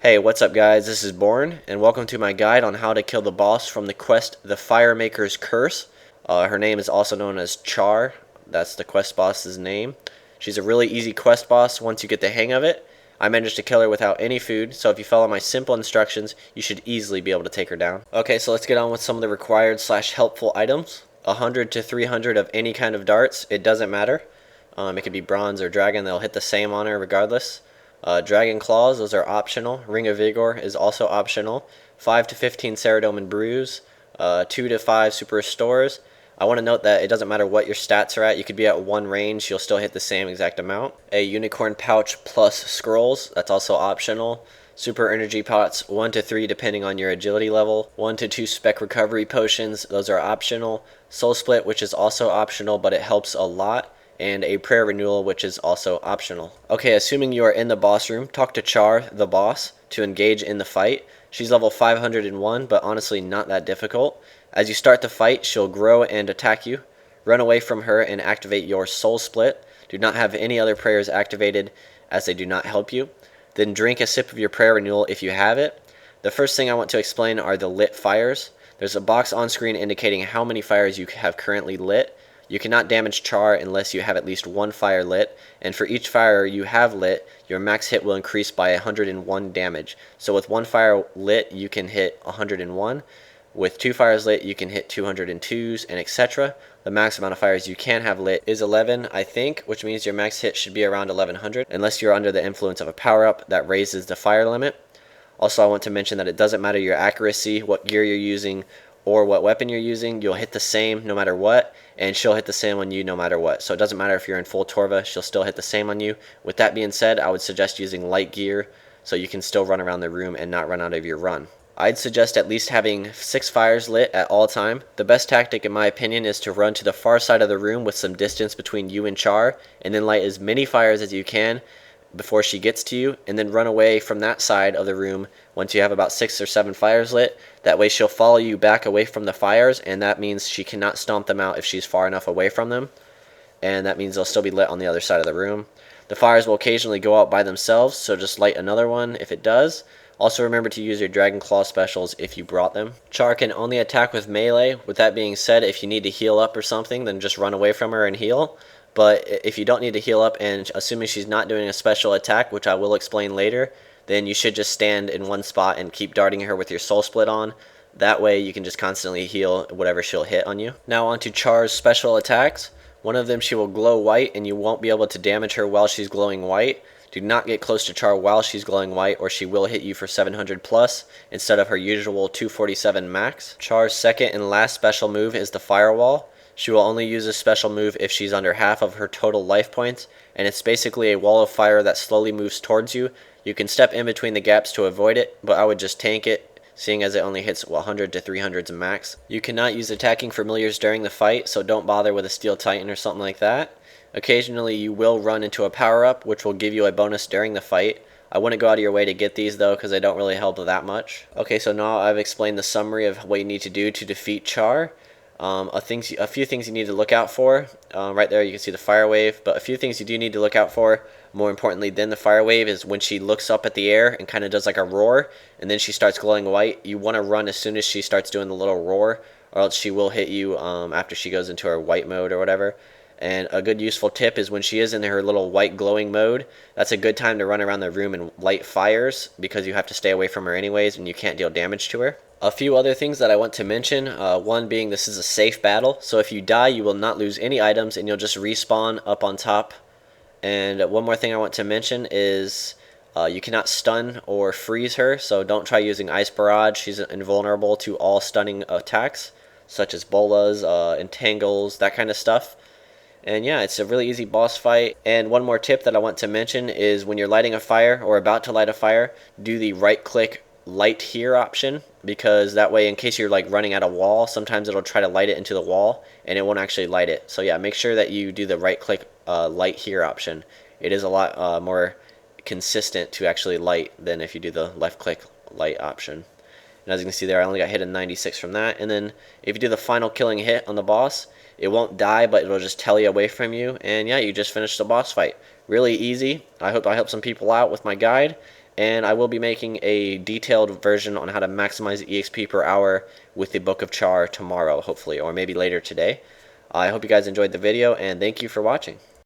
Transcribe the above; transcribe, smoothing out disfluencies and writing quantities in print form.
Hey, what's up guys? This is Born, and welcome to my guide on how to kill the boss from the quest The Firemakers Curse. Her name is also known as Char. That's the quest boss's name. She's a really easy quest boss once you get the hang of it. I managed to kill her without any food, so if you follow my simple instructions, you should easily be able to take her down. Okay, so let's get on with some of the required / helpful items. 100 to 300 of any kind of darts, it doesn't matter. It could be bronze or dragon, they'll hit the same on her regardless. Dragon Claws, those are optional. Ring of Vigor is also optional. 5 to 15 Ceradome and Brews. 2 to 5 Super Restores. I want to note that it doesn't matter what your stats are at. You could be at 1 range, you'll still hit the same exact amount. A Unicorn Pouch plus Scrolls, that's also optional. Super Energy Pots, 1 to 3 depending on your agility level. 1 to 2 Spec Recovery Potions, those are optional. Soul Split, which is also optional, but it helps a lot. And a prayer renewal, which is also optional. Okay, assuming you are in the boss room, talk to Char, the boss, to engage in the fight. She's level 501, but honestly not that difficult. As you start the fight, she'll grow and attack you. Run away from her and activate your Soul Split. Do not have any other prayers activated, as they do not help you. Then drink a sip of your prayer renewal if you have it. The first thing I want to explain are the lit fires. There's a box on screen indicating how many fires you have currently lit. You cannot damage Char unless you have at least 1 fire lit, and for each fire you have lit, your max hit will increase by 101 damage. So with 1 fire lit, you can hit 101. With 2 fires lit, you can hit 202s, and etc. The max amount of fires you can have lit is 11, I think, which means your max hit should be around 1100, unless you're under the influence of a power-up that raises the fire limit. Also, I want to mention that it doesn't matter your accuracy, what gear you're using, or what weapon you're using, you'll hit the same no matter what, and she'll hit the same on you no matter what. So it doesn't matter if you're in full Torva, she'll still hit the same on you. With that being said, I would suggest using light gear so you can still run around the room and not run out of your run. I'd suggest at least having 6 fires lit at all time. The best tactic in my opinion is to run to the far side of the room with some distance between you and Char, and then light as many fires as you can before she gets to you, and then run away from that side of the room once you have about 6 or 7 fires lit. That way she'll follow you back away from the fires, and that means she cannot stomp them out if she's far enough away from them, and that means they'll still be lit on the other side of the room. The fires will occasionally go out by themselves, so just light another one if it does. Also remember to use your Dragon Claw specials if you brought them. Char can only attack with melee. With that being said, if you need to heal up or something, then just run away from her and heal. But if you don't need to heal up, and assuming she's not doing a special attack, which I will explain later, then you should just stand in one spot and keep darting her with your Soul Split on. That way you can just constantly heal whatever she'll hit on you. Now on to Char's special attacks. One of them, she will glow white, and you won't be able to damage her while she's glowing white. Do not get close to Char while she's glowing white, or she will hit you for 700 plus instead of her usual 247 max. Char's second and last special move is the Firewall. She will only use this special move if she's under half of her total life points, and it's basically a wall of fire that slowly moves towards you. You can step in between the gaps to avoid it, but I would just tank it, seeing as it only hits 100 to 300s max. You cannot use attacking familiars during the fight, so don't bother with a Steel Titan or something like that. Occasionally you will run into a power-up, which will give you a bonus during the fight. I wouldn't go out of your way to get these though, because they don't really help that much. Okay, so now I've explained the summary of what you need to do to defeat Char. A few things you need to look out for. Right there you can see the fire wave, but a few things you do need to look out for, more importantly than the fire wave, is when she looks up at the air and kind of does like a roar, and then she starts glowing white. You want to run as soon as she starts doing the little roar, or else she will hit you after she goes into her white mode or whatever. And a good useful tip is when she is in her little white glowing mode, that's a good time to run around the room and light fires, because you have to stay away from her anyways and you can't deal damage to her. A few other things that I want to mention, one being this is a safe battle, so if you die you will not lose any items and you'll just respawn up on top. And one more thing I want to mention is you cannot stun or freeze her, so don't try using Ice Barrage. She's invulnerable to all stunning attacks, such as bolas, entangles, that kind of stuff. And yeah, it's a really easy boss fight. And one more tip that I want to mention is when you're lighting a fire or about to light a fire, do the right click light here option, because that way in case you're like running at a wall, sometimes it'll try to light it into the wall and it won't actually light it. So yeah, make sure that you do the right click light here option. It is a lot more consistent to actually light than if you do the left click light option. And as you can see there, I only got hit in 96 from that. And then if you do the final killing hit on the boss, it won't die, but it'll just tele away from you. And yeah, you just finished the boss fight. Really easy. I hope I helped some people out with my guide. and I will be making a detailed version on how to maximize EXP per hour with the Book of Char tomorrow, hopefully, or maybe later today. I hope you guys enjoyed the video, and thank you for watching.